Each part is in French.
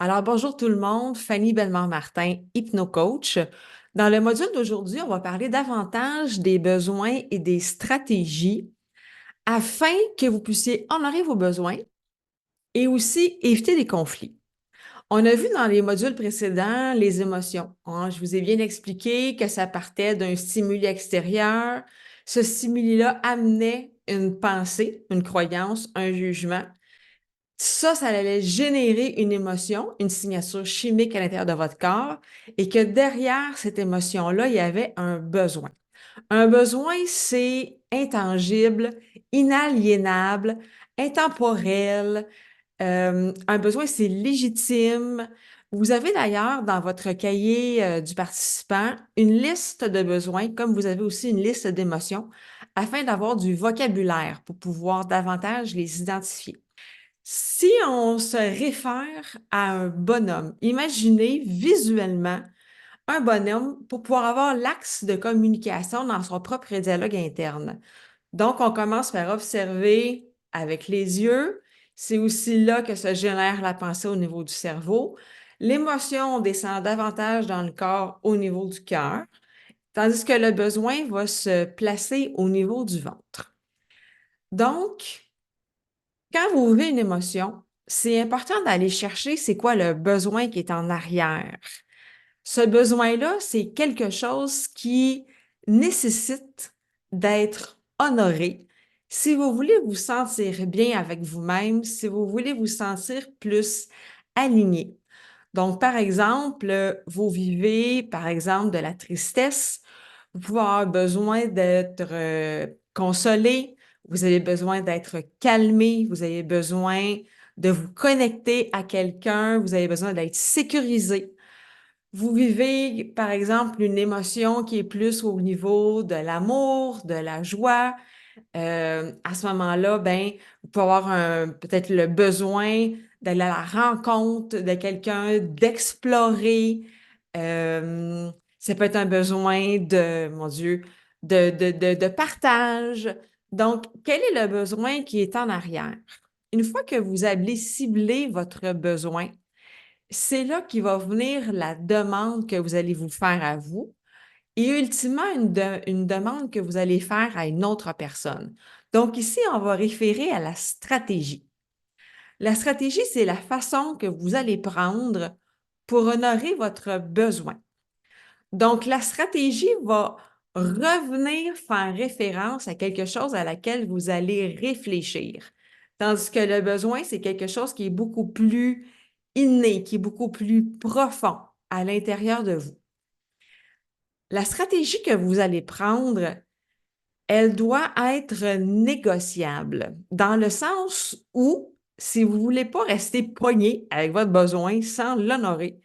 Alors, bonjour tout le monde, Fanny Bellemare-Martin, hypnocoach. Dans le module d'aujourd'hui, on va parler davantage des besoins et des stratégies afin que vous puissiez honorer vos besoins et aussi éviter des conflits. On a vu dans les modules précédents les émotions, hein. Je vous ai bien expliqué que ça partait d'un stimuli extérieur. Ce stimuli-là amenait une pensée, une croyance, un jugement. Ça allait générer une émotion, une signature chimique à l'intérieur de votre corps et que derrière cette émotion-là, il y avait un besoin. Un besoin, c'est intangible, inaliénable, intemporel. Un besoin, c'est légitime. Vous avez d'ailleurs dans votre cahier du participant une liste de besoins, comme vous avez aussi une liste d'émotions, afin d'avoir du vocabulaire pour pouvoir davantage les identifier. Si on se réfère à un bonhomme, imaginez visuellement un bonhomme pour pouvoir avoir l'axe de communication dans son propre dialogue interne. Donc, on commence par observer avec les yeux. C'est aussi là que se génère la pensée au niveau du cerveau. L'émotion descend davantage dans le corps au niveau du cœur, tandis que le besoin va se placer au niveau du ventre. Donc, quand vous vivez une émotion, c'est important d'aller chercher c'est quoi le besoin qui est en arrière. Ce besoin-là, c'est quelque chose qui nécessite d'être honoré si vous voulez vous sentir bien avec vous-même, si vous voulez vous sentir plus aligné. Donc, par exemple, vous vivez, par exemple, de la tristesse, vous pouvez avoir besoin d'être consolé, vous avez besoin d'être calmé, vous avez besoin de vous connecter à quelqu'un, vous avez besoin d'être sécurisé. Vous vivez, par exemple, une émotion qui est plus au niveau de l'amour, de la joie. À ce moment-là, ben, vous pouvez avoir peut-être le besoin d'aller à la rencontre de quelqu'un, d'explorer. Euh, Ça peut être un besoin de, mon Dieu, de partage. Donc, quel est le besoin qui est en arrière? Une fois que vous avez ciblé votre besoin, c'est là qu'il va venir la demande que vous allez vous faire à vous et ultimement une demande que vous allez faire à une autre personne. Donc ici, on va référer à la stratégie. La stratégie, c'est la façon que vous allez prendre pour honorer votre besoin. Donc la stratégie va revenir faire référence à quelque chose à laquelle vous allez réfléchir. Tandis que le besoin, c'est quelque chose qui est beaucoup plus inné, qui est beaucoup plus profond à l'intérieur de vous. La stratégie que vous allez prendre, elle doit être négociable dans le sens où, si vous ne voulez pas rester poigné avec votre besoin sans l'honorer,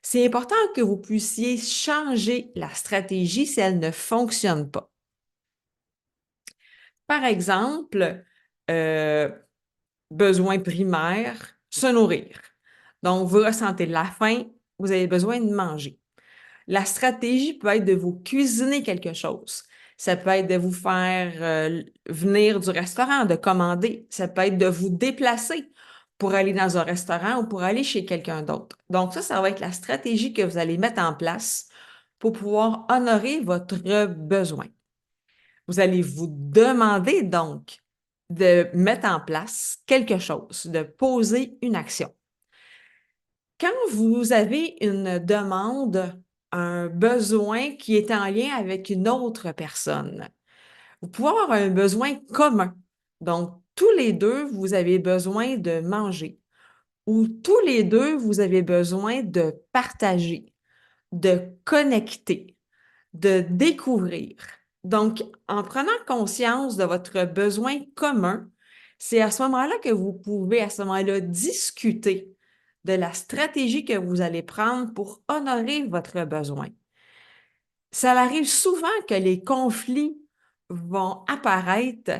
c'est important que vous puissiez changer la stratégie si elle ne fonctionne pas. Par exemple, euh, besoin primaire, se nourrir. Donc, vous ressentez de la faim, vous avez besoin de manger. La stratégie peut être de vous cuisiner quelque chose. Ça peut être de vous faire venir du restaurant, de commander. Ça peut être de vous déplacer pour aller dans un restaurant ou pour aller chez quelqu'un d'autre. Donc ça va être la stratégie que vous allez mettre en place pour pouvoir honorer votre besoin. Vous allez vous demander donc de mettre en place quelque chose, de poser une action. Quand vous avez une demande, un besoin qui est en lien avec une autre personne, vous pouvez avoir un besoin commun. Donc, tous les deux, vous avez besoin de manger ou tous les deux, vous avez besoin de partager, de connecter, de découvrir. Donc, en prenant conscience de votre besoin commun, c'est à ce moment-là que vous pouvez, à ce moment-là, discuter de la stratégie que vous allez prendre pour honorer votre besoin. Ça arrive souvent que les conflits vont apparaître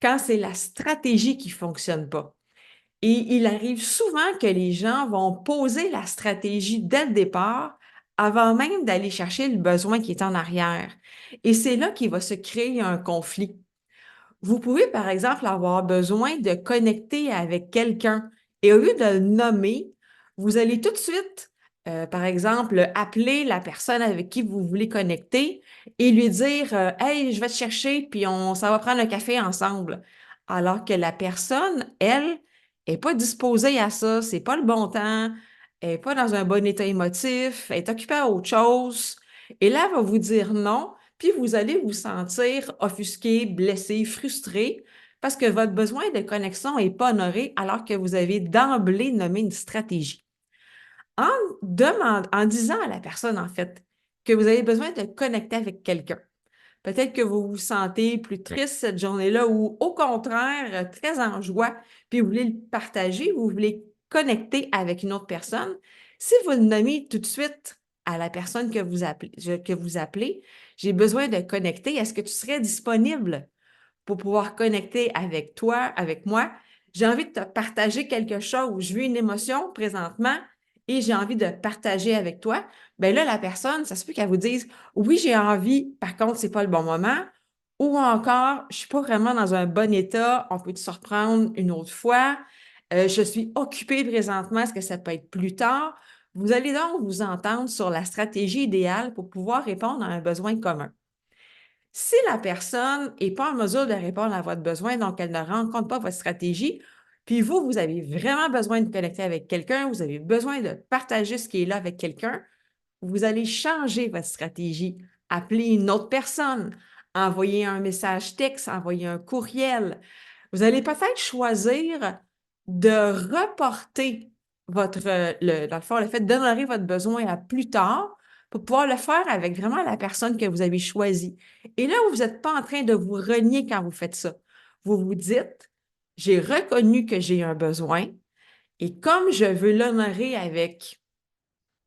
quand c'est la stratégie qui ne fonctionne pas. Et il arrive souvent que les gens vont poser la stratégie dès le départ avant même d'aller chercher le besoin qui est en arrière. Et c'est là qu'il va se créer un conflit. Vous pouvez, par exemple, avoir besoin de connecter avec quelqu'un et au lieu de le nommer, Vous allez tout de suite, par exemple, appeler la personne avec qui vous voulez connecter et lui dire Hey, je vais te chercher, puis ça va prendre un café ensemble. Alors que la personne, elle, n'est pas disposée à ça, c'est pas le bon temps, elle n'est pas dans un bon état émotif, elle est occupée à autre chose. Et là, elle va vous dire non, puis vous allez vous sentir offusqué, blessé, frustré parce que votre besoin de connexion n'est pas honoré alors que vous avez d'emblée nommé une stratégie. En disant à la personne, en fait, que vous avez besoin de connecter avec quelqu'un. Peut-être que vous vous sentez plus triste cette journée-là ou au contraire, très en joie, puis vous voulez le partager, vous voulez connecter avec une autre personne. Si vous le nommez tout de suite à la personne que vous appelez, j'ai besoin de connecter, est-ce que tu serais disponible pour pouvoir connecter avec toi, avec moi? J'ai envie de te partager quelque chose, je vis une émotion présentement et j'ai envie de partager avec toi. Bien là, la personne, ça se peut qu'elle vous dise oui, j'ai envie, par contre, c'est pas le bon moment. Ou encore, je suis pas vraiment dans un bon état, on peut te surprendre une autre fois. Je suis occupée présentement, est-ce que ça peut être plus tard? Vous allez donc vous entendre sur la stratégie idéale pour pouvoir répondre à un besoin commun. Si la personne n'est pas en mesure de répondre à votre besoin, donc elle ne rencontre pas votre stratégie, puis vous, vous avez vraiment besoin de connecter avec quelqu'un, vous avez besoin de partager ce qui est là avec quelqu'un, vous allez changer votre stratégie, appeler une autre personne, envoyer un message texte, envoyer un courriel. Vous allez peut-être choisir de reporter dans le fond, le fait d'honorer votre besoin à plus tard pour pouvoir le faire avec vraiment la personne que vous avez choisie. Et là, vous n'êtes pas en train de vous renier quand vous faites ça. Vous vous dites, j'ai reconnu que j'ai un besoin et comme je veux l'honorer avec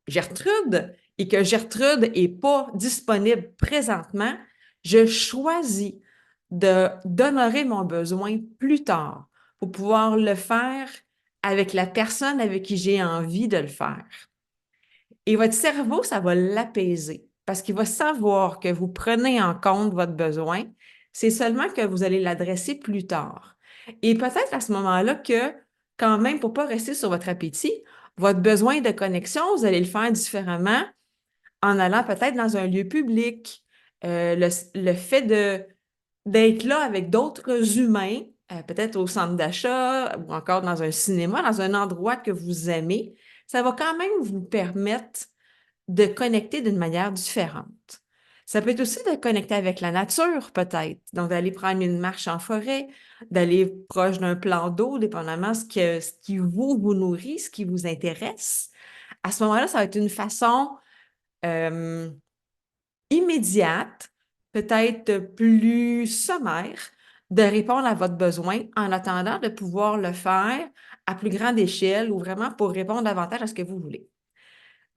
Gertrude et que Gertrude n'est pas disponible présentement, je choisis d'honorer mon besoin plus tard pour pouvoir le faire avec la personne avec qui j'ai envie de le faire. Et votre cerveau, ça va l'apaiser parce qu'il va savoir que vous prenez en compte votre besoin. C'est seulement que vous allez l'adresser plus tard. Et peut-être à ce moment-là que, quand même, pour ne pas rester sur votre appétit, votre besoin de connexion, vous allez le faire différemment en allant peut-être dans un lieu public. Le fait d'être là avec d'autres humains, peut-être au centre d'achat ou encore dans un cinéma, dans un endroit que vous aimez, ça va quand même vous permettre de connecter d'une manière différente. Ça peut être aussi de connecter avec la nature, peut-être. Donc, d'aller prendre une marche en forêt, d'aller proche d'un plan d'eau, dépendamment ce qui vous nourrit, ce qui vous intéresse. À ce moment-là, ça va être une façon euh, immédiate, peut-être plus sommaire, de répondre à votre besoin en attendant de pouvoir le faire à plus grande échelle ou vraiment pour répondre davantage à ce que vous voulez.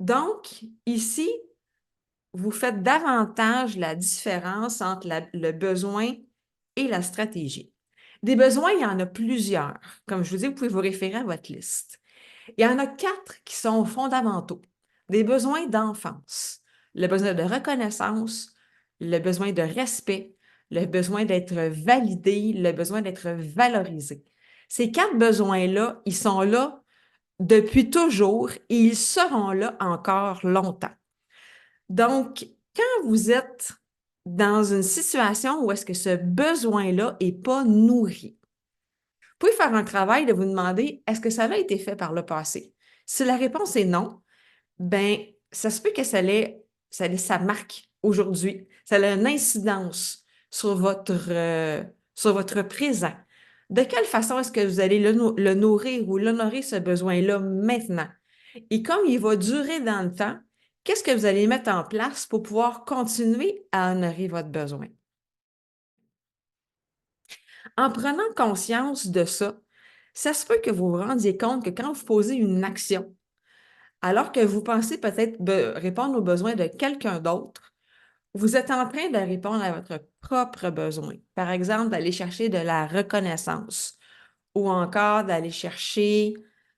Donc, ici, vous faites davantage la différence entre le besoin et la stratégie. Des besoins, il y en a plusieurs. Comme je vous dis, vous pouvez vous référer à votre liste. Il y en a 4 qui sont fondamentaux. Des besoins d'enfance, le besoin de reconnaissance, le besoin de respect, le besoin d'être validé, le besoin d'être valorisé. Ces 4 besoins-là, ils sont là depuis toujours et ils seront là encore longtemps. Donc, quand vous êtes dans une situation où est-ce que ce besoin-là n'est pas nourri, vous pouvez faire un travail de vous demander, est-ce que ça a été fait par le passé? Si la réponse est non, ben ça se peut que ça marque aujourd'hui. Ça a une incidence sur votre présent. De quelle façon est-ce que vous allez le nourrir ou l'honorer ce besoin-là maintenant? Et comme il va durer dans le temps, qu'est-ce que vous allez mettre en place pour pouvoir continuer à honorer votre besoin? En prenant conscience de ça se peut que vous vous rendiez compte que quand vous posez une action, alors que vous pensez peut-être répondre aux besoins de quelqu'un d'autre, vous êtes en train de répondre à votre propre besoin. Par exemple, d'aller chercher de la reconnaissance ou encore d'aller chercher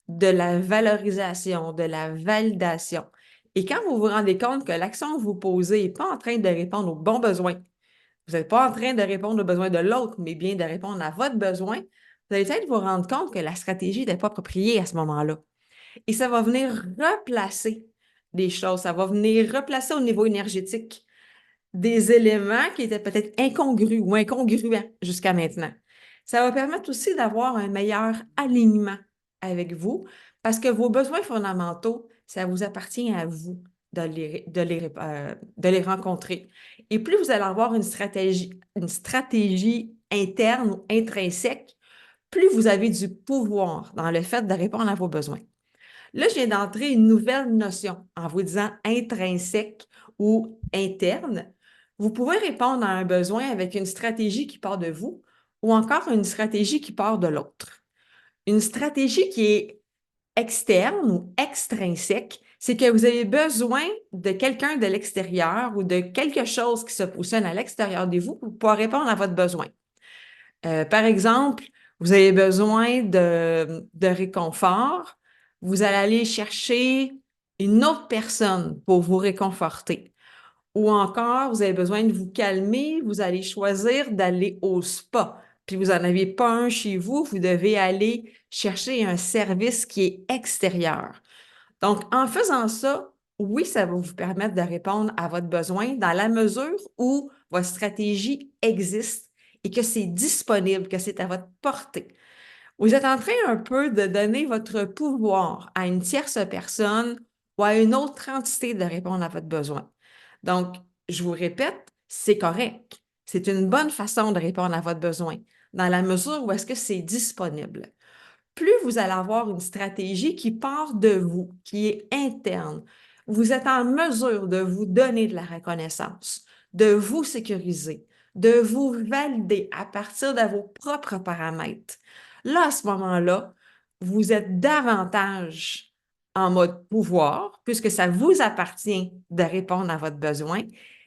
de la valorisation, de la validation. Et quand vous vous rendez compte que l'action que vous posez n'est pas en train de répondre aux bons besoins, vous n'êtes pas en train de répondre aux besoins de l'autre, mais bien de répondre à votre besoin, vous allez peut-être vous rendre compte que la stratégie n'est pas appropriée à ce moment-là. et ça va venir replacer des choses. Ça va venir replacer au niveau énergétique des éléments qui étaient peut-être incongrus ou incongruents jusqu'à maintenant. Ça va permettre aussi d'avoir un meilleur alignement avec vous parce que vos besoins fondamentaux, ça vous appartient à vous de les rencontrer. Et plus vous allez avoir une stratégie interne ou intrinsèque, plus vous avez du pouvoir dans le fait de répondre à vos besoins. Là, je viens d'entrer une nouvelle notion en vous disant intrinsèque ou interne. Vous pouvez répondre à un besoin avec une stratégie qui part de vous ou encore une stratégie qui part de l'autre. Une stratégie qui est externe ou extrinsèque, c'est que vous avez besoin de quelqu'un de l'extérieur ou de quelque chose qui se positionne à l'extérieur de vous pour pouvoir répondre à votre besoin. Par exemple, vous avez besoin de réconfort, vous allez aller chercher une autre personne pour vous réconforter. Ou encore, vous avez besoin de vous calmer, vous allez choisir d'aller au spa. Puis vous n'en avez pas un chez vous, vous devez aller chercher un service qui est extérieur. Donc, en faisant ça, oui, ça va vous permettre de répondre à votre besoin dans la mesure où votre stratégie existe et que c'est disponible, que c'est à votre portée. Vous êtes en train un peu de donner votre pouvoir à une tierce personne ou à une autre entité de répondre à votre besoin. Donc, je vous répète, c'est correct. C'est une bonne façon de répondre à votre besoin dans la mesure où est-ce que c'est disponible. Plus vous allez avoir une stratégie qui part de vous, qui est interne, vous êtes en mesure de vous donner de la reconnaissance, de vous sécuriser, de vous valider à partir de vos propres paramètres. Là, à ce moment-là, vous êtes davantage en mode pouvoir, puisque ça vous appartient de répondre à votre besoin,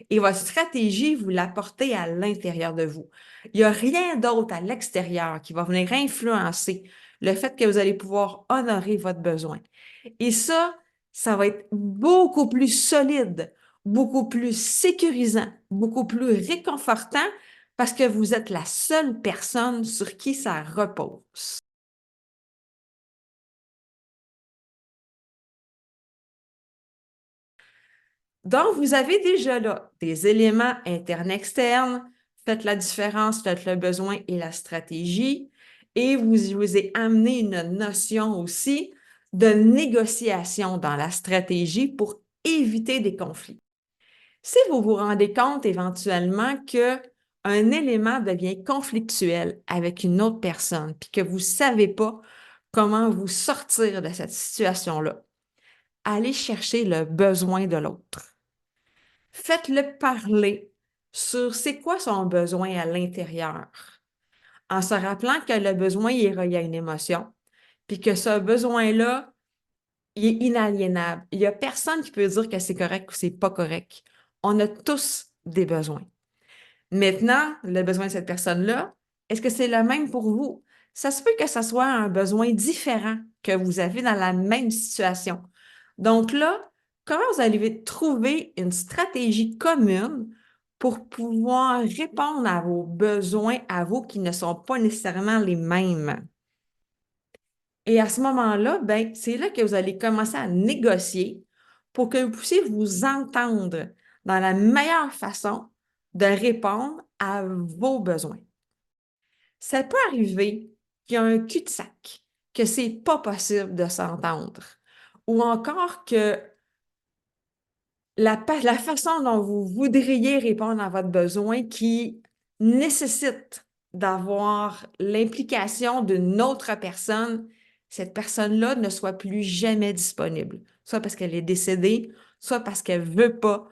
et votre stratégie, vous l'apportez à l'intérieur de vous. Il n'y a rien d'autre à l'extérieur qui va venir influencer le fait que vous allez pouvoir honorer votre besoin. Et ça va être beaucoup plus solide, beaucoup plus sécurisant, beaucoup plus réconfortant parce que vous êtes la seule personne sur qui ça repose. Donc, vous avez déjà là des éléments internes-externes. Faites la différence entre le besoin et la stratégie. Et vous ai amené une notion aussi de négociation dans la stratégie pour éviter des conflits. Si vous vous rendez compte éventuellement qu'un élément devient conflictuel avec une autre personne, puis que vous ne savez pas comment vous sortir de cette situation-là, allez chercher le besoin de l'autre. Faites-le parler sur c'est quoi son besoin à l'intérieur, en se rappelant que le besoin il est relié à une émotion, puis que ce besoin-là, il est inaliénable. Il n'y a personne qui peut dire que c'est correct ou c'est pas correct. On a tous des besoins. Maintenant, le besoin de cette personne-là, est-ce que c'est le même pour vous? Ça se peut que ce soit un besoin différent que vous avez dans la même situation. Donc là, comment vous allez trouver une stratégie commune pour pouvoir répondre à vos besoins, à vous qui ne sont pas nécessairement les mêmes? Et à ce moment-là, ben, c'est là que vous allez commencer à négocier pour que vous puissiez vous entendre dans la meilleure façon de répondre à vos besoins. Ça peut arriver qu'il y a un cul-de-sac, que c'est pas possible de s'entendre, ou encore que la façon dont vous voudriez répondre à votre besoin qui nécessite d'avoir l'implication d'une autre personne, cette personne-là ne soit plus jamais disponible, soit parce qu'elle est décédée, soit parce qu'elle ne veut pas,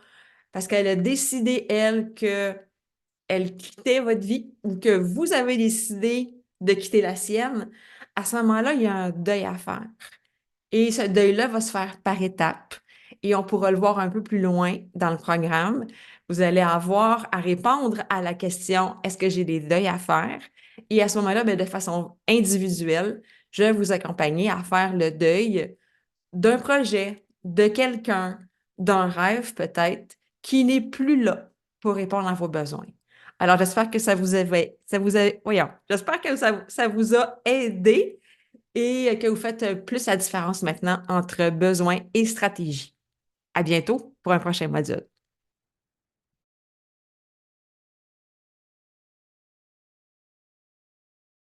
parce qu'elle a décidé, elle, qu'elle quittait votre vie ou que vous avez décidé de quitter la sienne. À ce moment-là, il y a un deuil à faire. Et ce deuil-là va se faire par étapes et on pourra le voir un peu plus loin dans le programme. Vous allez avoir à répondre à la question, est-ce que j'ai des deuils à faire? Et à ce moment-là, bien, de façon individuelle, je vais vous accompagner à faire le deuil d'un projet, de quelqu'un, d'un rêve peut-être, qui n'est plus là pour répondre à vos besoins. Alors, j'espère que ça vous avait, voyons, j'espère que ça vous a aidé et que vous faites plus la différence maintenant entre besoin et stratégie. À bientôt pour un prochain module.